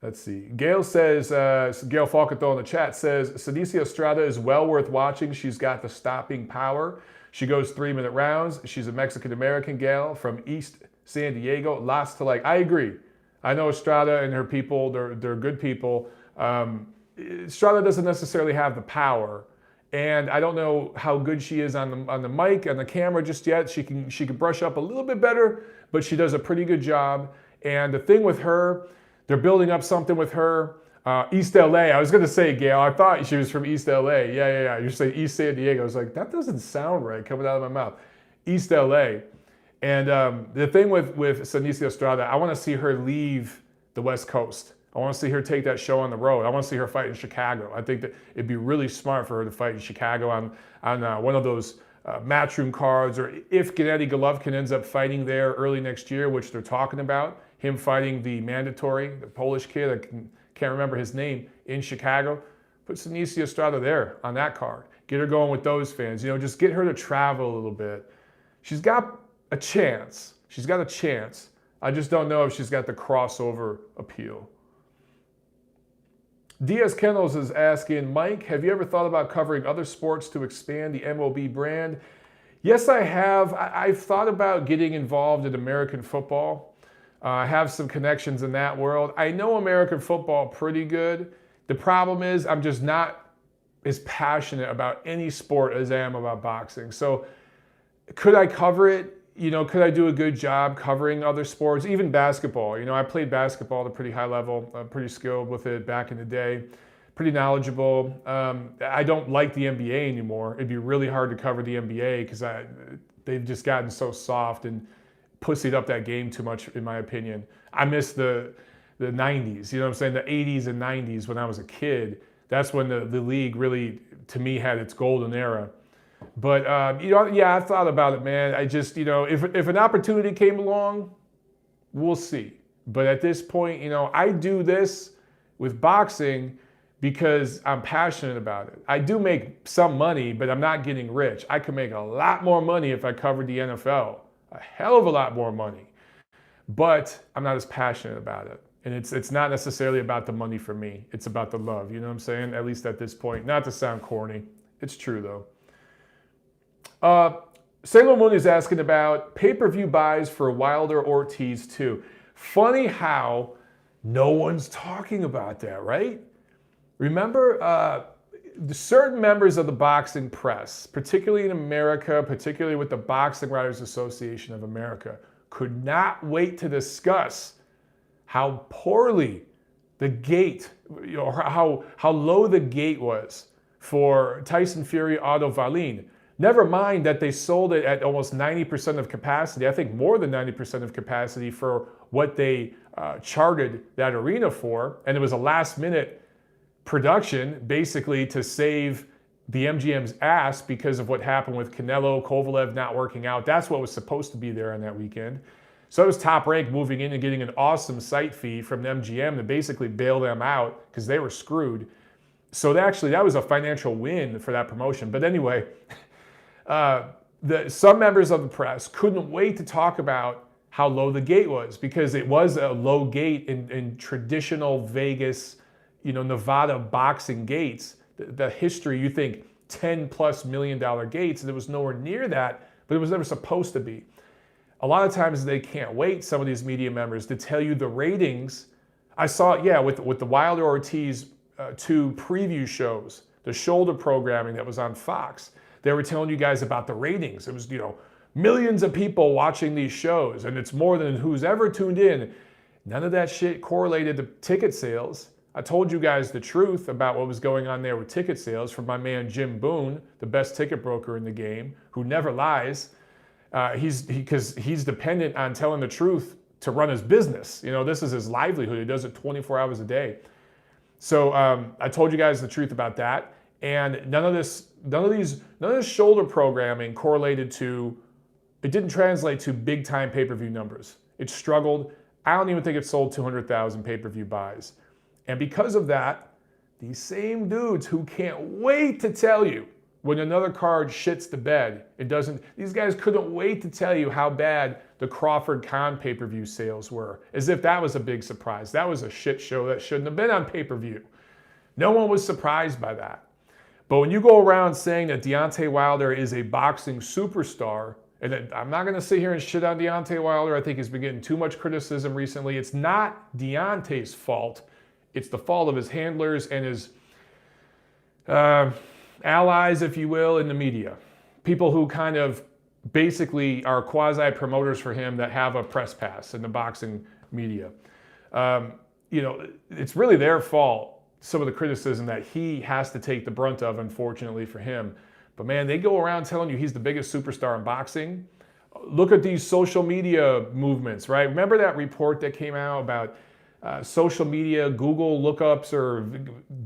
Let's see. Gail says, Gail Falcato in the chat says, Cecilia Estrada is well worth watching. She's got the stopping power. She goes 3-minute rounds. She's a Mexican-American gal from East San Diego. Lots to like. I agree. I know Estrada and her people, they're good people. Estrada doesn't necessarily have the power. And I don't know how good she is on the mic, on the camera just yet. She can brush up a little bit better, but she does a pretty good job. And the thing with her, they're building up something with her. East LA. I was going to say, Gail, I thought she was from East LA. Yeah. You're saying East San Diego. I was like, that doesn't sound right coming out of my mouth. East LA. And the thing with Cecilia Estrada, I want to see her leave the West Coast. I want to see her take that show on the road. I want to see her fight in Chicago. I think that it'd be really smart for her to fight in Chicago on one of those matchroom cards, or if Gennady Golovkin ends up fighting there early next year, which they're talking about, him fighting the mandatory, the Polish kid, I can't remember his name, in Chicago. Put Cecilia Estrada there on that card. Get her going with those fans. Just get her to travel a little bit. She's got a chance. She's got a chance. I just don't know if she's got the crossover appeal. Diaz Kennels is asking, Mike, have you ever thought about covering other sports to expand the MLB brand? Yes, I have. I've thought about getting involved in American football. I have some connections in that world. I know American football pretty good. The problem is I'm just not as passionate about any sport as I am about boxing. So could I cover it? Could I do a good job covering other sports, even basketball? I played basketball at a pretty high level, pretty skilled with it back in the day, pretty knowledgeable. I don't like the NBA anymore. It'd be really hard to cover the NBA because they've just gotten so soft and pussied up that game too much, in my opinion. I miss the 90s, you know what I'm saying? The 80s and 90s when I was a kid. That's when the league really, to me, had its golden era. But, yeah, I thought about it, man. I just, if an opportunity came along, we'll see. But at this point, I do this with boxing because I'm passionate about it. I do make some money, but I'm not getting rich. I could make a lot more money if I covered the NFL. A hell of a lot more money. But I'm not as passionate about it. And it's not necessarily about the money for me. It's about the love, you know what I'm saying? At least at this point. Not to sound corny. It's true, though. Sailor Moon is asking about pay-per-view buys for Wilder Ortiz 2. Funny how no one's talking about that, right? Remember, certain members of the boxing press, particularly in America, particularly with the Boxing Writers Association of America, could not wait to discuss how poorly the gate, how low the gate was for Tyson Fury Otto Wallin. Never mind that they sold it at almost 90% of capacity, I think more than 90% of capacity for what they chartered that arena for. And it was a last-minute production, basically to save the MGM's ass because of what happened with Canelo, Kovalev not working out. That's what was supposed to be there on that weekend. So it was Top Rank moving in and getting an awesome site fee from the MGM to basically bail them out because they were screwed. So that was a financial win for that promotion. But anyway, some members of the press couldn't wait to talk about how low the gate was because it was a low gate in traditional Vegas, Nevada boxing gates. The history, you think $10+ million gates, and it was nowhere near that, but it was never supposed to be. A lot of times they can't wait, some of these media members, to tell you the ratings. I saw it, with the Wilder Ortiz 2 preview shows, the shoulder programming that was on Fox. They were telling you guys about the ratings. It was, millions of people watching these shows, and it's more than who's ever tuned in. None of that shit correlated to ticket sales. I told you guys the truth about what was going on there with ticket sales from my man Jim Boone, the best ticket broker in the game, who never lies. Because he's dependent on telling the truth to run his business. This is his livelihood. He does it 24 hours a day. So I told you guys the truth about that. And none of this shoulder programming correlated to, it didn't translate to big time pay-per-view numbers. It struggled. I don't even think it sold 200,000 pay-per-view buys. And because of that, these same dudes who can't wait to tell you when another card shits the bed, these guys couldn't wait to tell you how bad the Crawford-Khan pay-per-view sales were, as if that was a big surprise. That was a shit show that shouldn't have been on pay-per-view. No one was surprised by that. But when you go around saying that Deontay Wilder is a boxing superstar, and I'm not going to sit here and shit on Deontay Wilder. I think he's been getting too much criticism recently. It's not Deontay's fault. It's the fault of his handlers and his allies, if you will, in the media. People who kind of basically are quasi-promoters for him that have a press pass in the boxing media. It's really their fault, some of the criticism that he has to take the brunt of, unfortunately for him. But man, they go around telling you he's the biggest superstar in boxing. Look at these social media movements, right? Remember that report that came out about social media, Google lookups or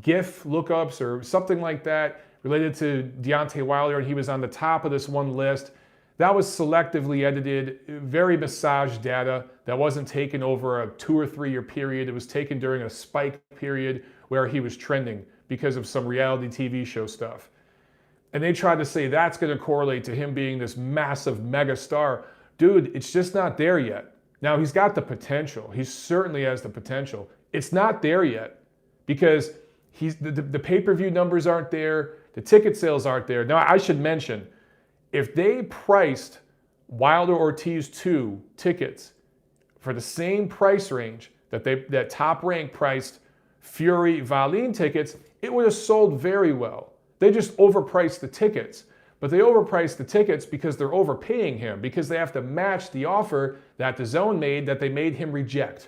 GIF lookups or something like that related to Deontay Wilder, and he was on the top of this one list. That was selectively edited, very massaged data that wasn't taken over a 2 or 3 year period. It was taken during a spike period where he was trending because of some reality TV show stuff. And they tried to say that's going to correlate to him being this massive mega star. Dude, it's just not there yet. Now, he's got the potential. He certainly has the potential. It's not there yet because the pay-per-view numbers aren't there. The ticket sales aren't there. Now, I should mention, if they priced Wilder Ortiz 2 tickets for the same price range that Top Rank priced Fury Wallin tickets, it would have sold very well. They just overpriced the tickets. But they overpriced the tickets because they're overpaying him, because they have to match the offer that the zone made that they made him reject.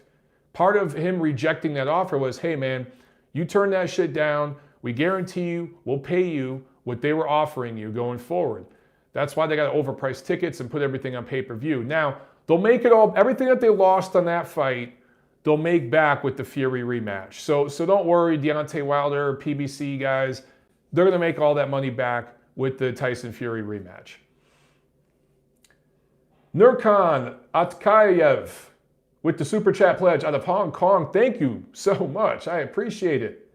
Part of him rejecting that offer was, hey man, you turn that shit down, we guarantee you, we'll pay you what they were offering you going forward. That's why they got to overprice tickets and put everything on pay-per-view. Now, they'll make it all, everything that they lost on that fight, they'll make back with the Fury rematch. So don't worry, Deontay Wilder, PBC guys, they're going to make all that money back with the Tyson Fury rematch. Nurkan Atkayev with the Super Chat pledge out of Hong Kong. Thank you so much. I appreciate it.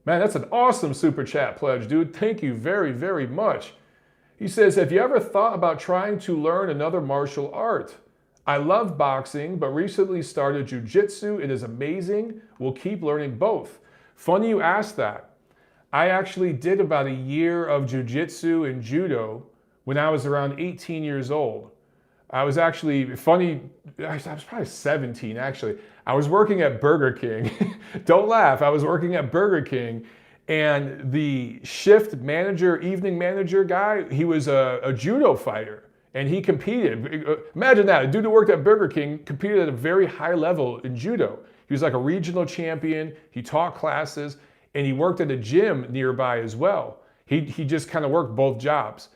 Man, that's an awesome Super Chat pledge, dude. Thank you very, very much. He says, have you ever thought about trying to learn another martial art? I love boxing, but recently started jiu-jitsu. It is amazing. We'll keep learning both. Funny you asked that. I actually did about a year of jiu-jitsu and judo when I was around 18 years old. I was actually, funny, I was probably 17 actually. I was working at Burger King. Don't laugh, I was working at Burger King, and the shift manager, evening manager guy, he was a judo fighter. And he competed. Imagine that, a dude who worked at Burger King competed at a very high level in judo. He was like a regional champion, he taught classes, and he worked at a gym nearby as well. He just kind of worked both jobs.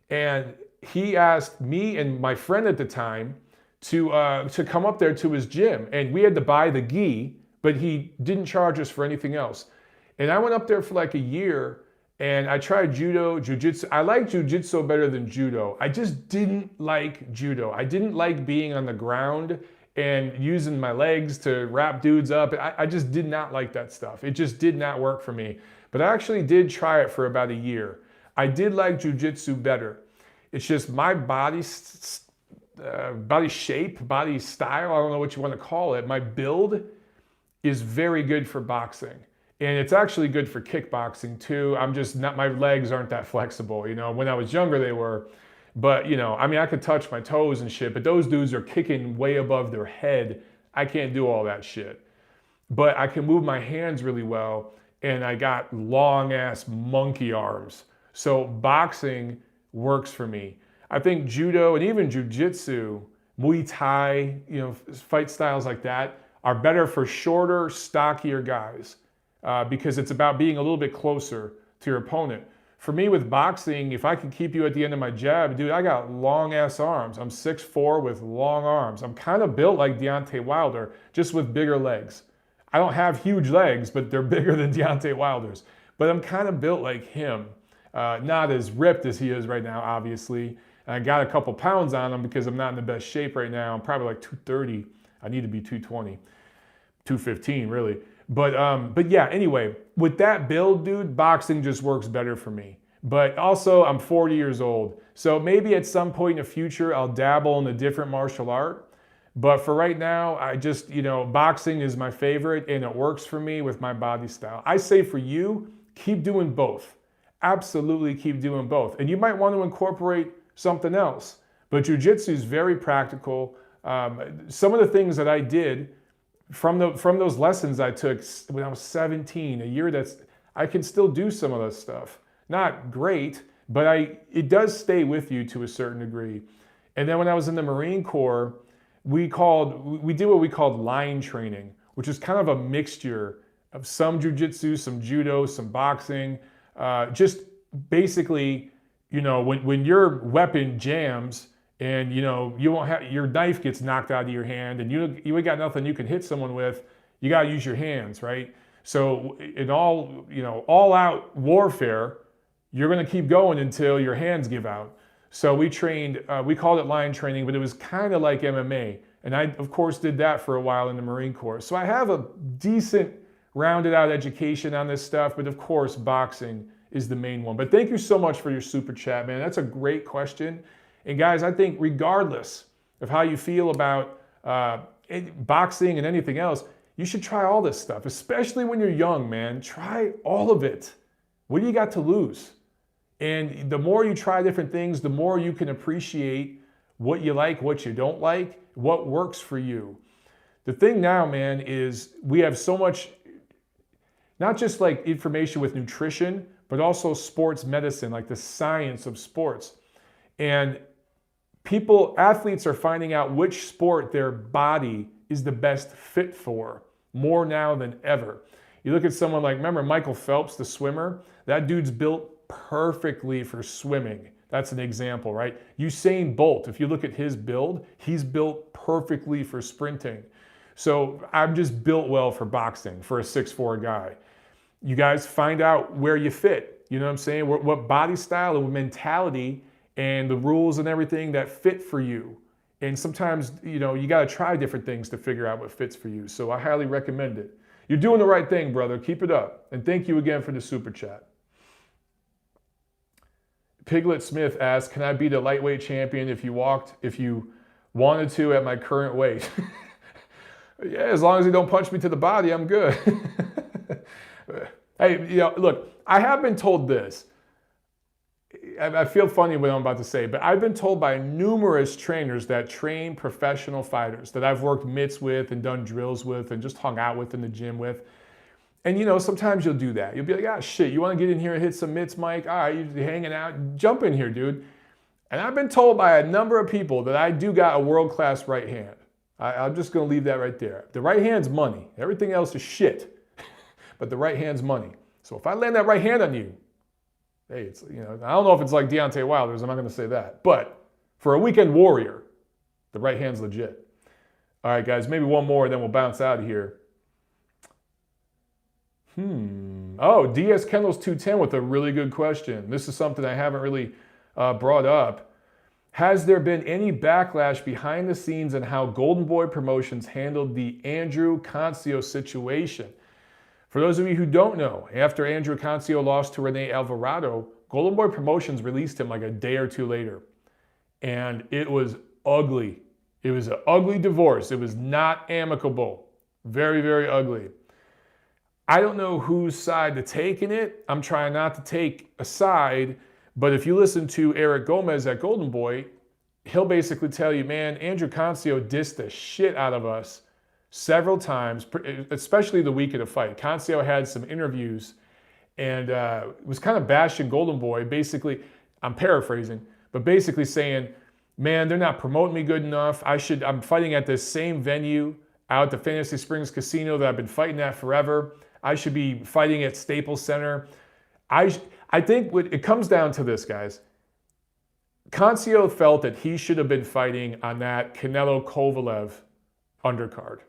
And he asked me and my friend at the time to come up there to his gym. And we had to buy the gi, but he didn't charge us for anything else. And I went up there for like a year, and I tried judo, jiu-jitsu. I like jiu-jitsu better than judo. I just didn't like judo. I didn't like being on the ground and using my legs to wrap dudes up. I just did not like that stuff. It just did not work for me. But I actually did try it for about a year. I did like jiu-jitsu better. It's just my body shape, body style, I don't know what you want to call it. My build is very good for boxing. And it's actually good for kickboxing too. I'm just not, my legs aren't that flexible. You know, when I was younger they were. But, you know, I mean, I could touch my toes and shit, but those dudes are kicking way above their head. I can't do all that shit. But I can move my hands really well, and I got long-ass monkey arms. So boxing works for me. I think judo and even jiu-jitsu, Muay Thai, you know, fight styles like that are better for shorter, stockier guys because it's about being a little bit closer to your opponent. For me with boxing, if I can keep you at the end of my jab, dude, I got long ass arms. I'm 6'4" with long arms. I'm kind of built like Deontay Wilder, just with bigger legs. I don't have huge legs, but they're bigger than Deontay Wilder's. But I'm kind of built like him. Not as ripped as he is right now, obviously. And I got a couple pounds on him because I'm not in the best shape right now. I'm probably like 230. I need to be 220, 215 really. But yeah, anyway, with that build, dude, boxing just works better for me. But also, I'm 40 years old. So maybe at some point in the future, I'll dabble in a different martial art. But for right now, I just, you know, boxing is my favorite and it works for me with my body style. I say for you, keep doing both. Absolutely keep doing both. And you might want to incorporate something else. But jiu-jitsu is very practical. Some of the things that I did from those lessons I took when I was 17, a year I can still do some of that stuff. Not great, but it does stay with you to a certain degree. And then when I was in the Marine Corps, we did what we called line training, which is kind of a mixture of some jiu-jitsu, some judo, some boxing. Just basically, you know, when your weapon jams and, you know, you won't have, your knife gets knocked out of your hand and you ain't got nothing you can hit someone with, you got to use your hands, right? So in all, you know, all out warfare, you're going to keep going until your hands give out. So we trained, we called it line training, but it was kind of like MMA. And I, of course, did that for a while in the Marine Corps. So I have a decent rounded out education on this stuff, but of course, boxing is the main one. But thank you so much for your super chat, man. That's a great question. And guys, I think regardless of how you feel about boxing and anything else, you should try all this stuff, especially when you're young, man. Try all of it. What do you got to lose? And the more you try different things, the more you can appreciate what you like, what you don't like, what works for you. The thing now, man, is we have so much, not just like information with nutrition, but also sports medicine, like the science of sports. And athletes are finding out which sport their body is the best fit for more now than ever. You look at someone like, remember Michael Phelps, the swimmer? That dude's built perfectly for swimming. That's an example, right? Usain Bolt, if you look at his build, he's built perfectly for sprinting. So I'm just built well for boxing, for a 6'4" guy. You guys find out where you fit. You know what I'm saying? What body style and mentality and the rules and everything that fit for you. And sometimes, you got to try different things to figure out what fits for you. So I highly recommend it. You're doing the right thing, brother. Keep it up. And thank you again for the super chat. Piglet Smith asks, can I be the lightweight champion if you wanted to at my current weight? Yeah, as long as you don't punch me to the body, I'm good. Hey, look, I have been told this. I feel funny what I'm about to say, but I've been told by numerous trainers that train professional fighters that I've worked mitts with and done drills with and just hung out with in the gym with. And sometimes you'll do that. You'll be like, shit, you want to get in here and hit some mitts, Mike? All right, you're hanging out, jump in here, dude. And I've been told by a number of people that I do got a world-class right hand. I'm just going to leave that right there. The right hand's money. Everything else is shit. But the right hand's money. So if I land that right hand on you, hey, it's, I don't know if it's like Deontay Wilder's, I'm not going to say that. But for a weekend warrior, the right hand's legit. All right, guys, maybe one more, and then we'll bounce out of here. Oh, DS Kendall's 210 with a really good question. This is something I haven't really brought up. Has there been any backlash behind the scenes on how Golden Boy Promotions handled the Andrew Cancio situation? For those of you who don't know, after Andrew Cancio lost to Rene Alvarado, Golden Boy Promotions released him like a day or two later. And it was ugly. It was an ugly divorce. It was not amicable. Very, very ugly. I don't know whose side to take in it. I'm trying not to take a side. But if you listen to Eric Gomez at Golden Boy, he'll basically tell you, man, Andrew Cancio dissed the shit out of us several times, especially the week of the fight. Cancio had some interviews and was kind of bashing Golden Boy. Basically, I'm paraphrasing, but basically saying, man, they're not promoting me good enough. I'm fighting at this same venue out at the Fantasy Springs Casino that I've been fighting at forever. I should be fighting at Staples Center. I think it comes down to this, guys. Cancio felt that he should have been fighting on that Canelo-Kovalev undercard,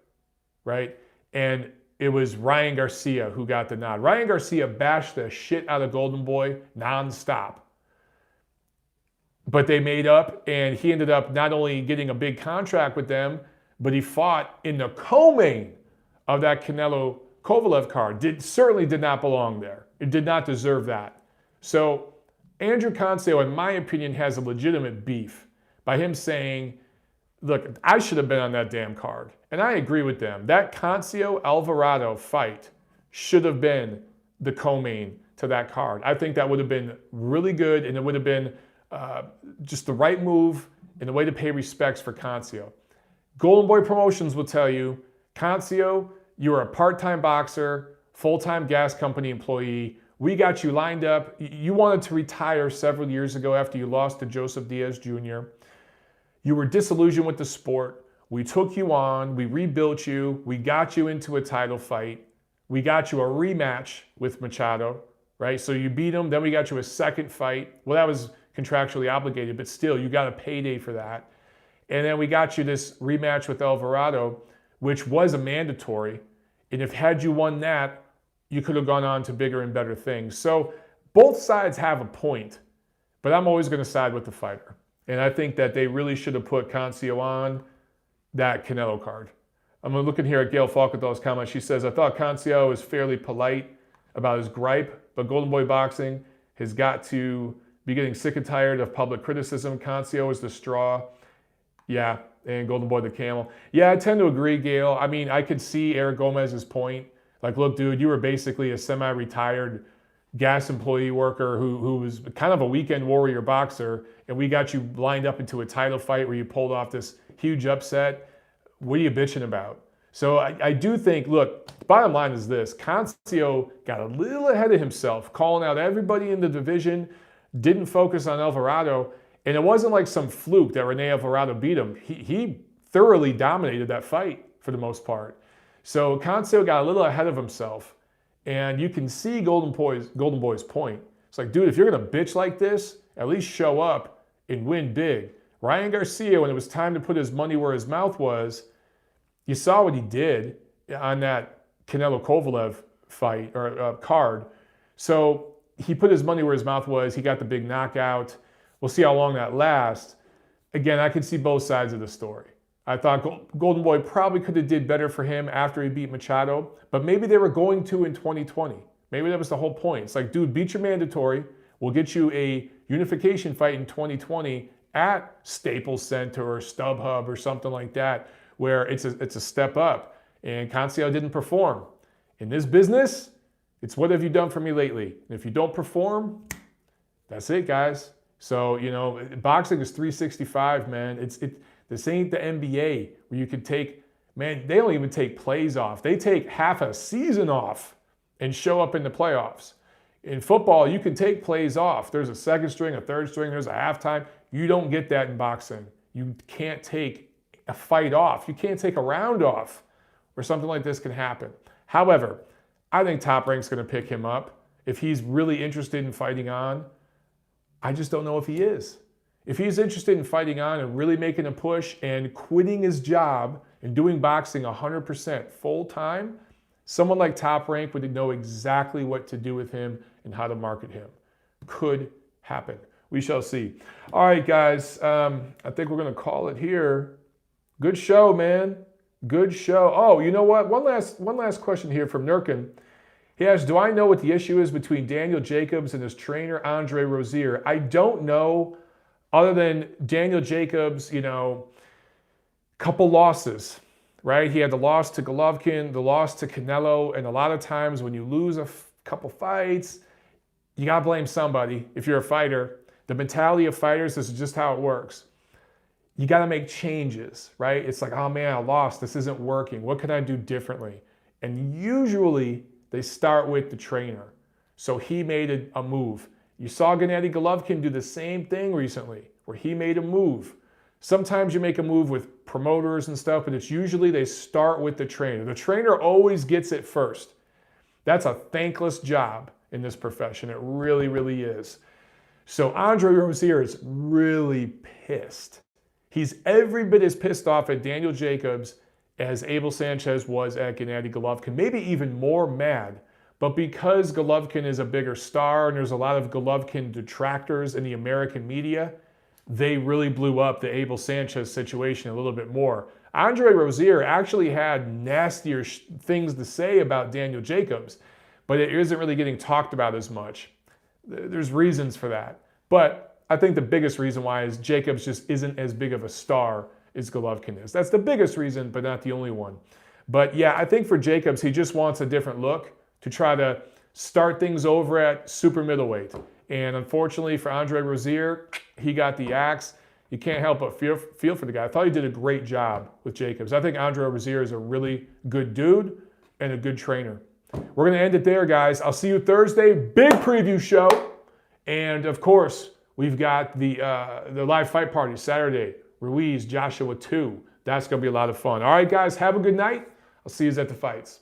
right? And it was Ryan Garcia who got the nod. Ryan Garcia bashed the shit out of Golden Boy nonstop. But they made up, and he ended up not only getting a big contract with them, but he fought in the co-main of that Canelo-Kovalev card. Certainly did not belong there. It did not deserve that. So Andrew Cancio, in my opinion, has a legitimate beef by him saying, look, I should have been on that damn card. And I agree with them. That Cancio-Alvarado fight should have been the co-main to that card. I think that would have been really good, and it would have been just the right move and the way to pay respects for Cancio. Golden Boy Promotions will tell you, Cancio, you're a part-time boxer, full-time gas company employee. We got you lined up. You wanted to retire several years ago after you lost to Joseph Diaz Jr. You were disillusioned with the sport. We took you on. We rebuilt you. We got you into a title fight. We got you a rematch with Machado, right? So you beat him. Then we got you a second fight. Well, that was contractually obligated, but still, you got a payday for that. And then we got you this rematch with Alvarado, which was a mandatory. And if had you won that, you could have gone on to bigger and better things. So both sides have a point, but I'm always going to side with the fighter. And I think that they really should have put Cancio on that Canelo card. I'm looking here at Gail Falkenthall's comment. She says, I thought Cancio is fairly polite about his gripe, but Golden Boy Boxing has got to be getting sick and tired of public criticism. Cancio is the straw. Yeah, and Golden Boy the camel. Yeah, I tend to agree, Gail. I mean, I could see Eric Gomez's point. Like, look, dude, you were basically a semi-retired gas employee worker who was kind of a weekend warrior boxer, and we got you lined up into a title fight where you pulled off this huge upset. What are you bitching about? So I do think, look, bottom line is this. Cancio got a little ahead of himself, calling out everybody in the division, didn't focus on Alvarado, and it wasn't like some fluke that Rene Alvarado beat him. He thoroughly dominated that fight for the most part. So Cancio got a little ahead of himself, and you can see Golden Boy's point. It's like, dude, if you're going to bitch like this, at least show up and win big. Ryan Garcia, when it was time to put his money where his mouth was, you saw what he did on that Canelo-Kovalev fight or card. So he put his money where his mouth was. He got the big knockout. We'll see how long that lasts. Again, I can see both sides of the story. I thought Golden Boy probably could have did better for him after he beat Machado, but maybe they were going to in 2020. Maybe that was the whole point. It's like, dude, beat your mandatory. We'll get you a unification fight in 2020 at Staples Center or StubHub or something like that, where it's a step up. And Cancio didn't perform. In this business, it's what have you done for me lately? And if you don't perform, that's it, guys. So, boxing is 365, man. This ain't the NBA where you could take, man, they don't even take plays off. They take half a season off and show up in the playoffs. In football, you can take plays off. There's a second string, a third string, there's a halftime. You don't get that in boxing. You can't take a fight off. You can't take a round off where something like this can happen. However, I think Top Rank's going to pick him up. If he's really interested in fighting on, I just don't know if he is. If he's interested in fighting on and really making a push and quitting his job and doing boxing 100% full time, someone like Top Rank would know exactly what to do with him and how to market him. Could happen. We shall see. All right, guys. I think we're going to call it here. Good show, man. Good show. Oh, you know what? One last question here from Nurkin. He asks, do I know what the issue is between Daniel Jacobs and his trainer, Andre Rozier? I don't know, other than Daniel Jacobs, couple losses, right? He had the loss to Golovkin, the loss to Canelo, and a lot of times when you lose a couple fights, you got to blame somebody if you're a fighter. The mentality of fighters, this is just how it works. You got to make changes, right? It's like, oh man, I lost. This isn't working. What can I do differently? And usually they start with the trainer. So he made a move. You saw Gennady Golovkin do the same thing recently, where he made a move. Sometimes you make a move with promoters and stuff, but it's usually they start with the trainer. The trainer always gets it first. That's a thankless job in this profession. It really, really is. So Andre Rozier is really pissed. He's every bit as pissed off at Daniel Jacobs as Abel Sanchez was at Gennady Golovkin, maybe even more mad. But because Golovkin is a bigger star and there's a lot of Golovkin detractors in the American media, they really blew up the Abel Sanchez situation a little bit more. Andre Rozier actually had nastier things to say about Daniel Jacobs, but it isn't really getting talked about as much. There's reasons for that. But I think the biggest reason why is Jacobs just isn't as big of a star as Golovkin is. That's the biggest reason, but not the only one. But yeah, I think for Jacobs, he just wants a different look to try to start things over at super middleweight. And unfortunately for Andre Rozier, he got the axe. You can't help but feel for the guy. I thought he did a great job with Jacobs. I think Andre Rozier is a really good dude and a good trainer. We're going to end it there, guys. I'll see you Thursday. Big preview show. And of course, we've got the live fight party Saturday. Ruiz, Joshua 2. That's going to be a lot of fun. All right, guys, have a good night. I'll see you at the fights.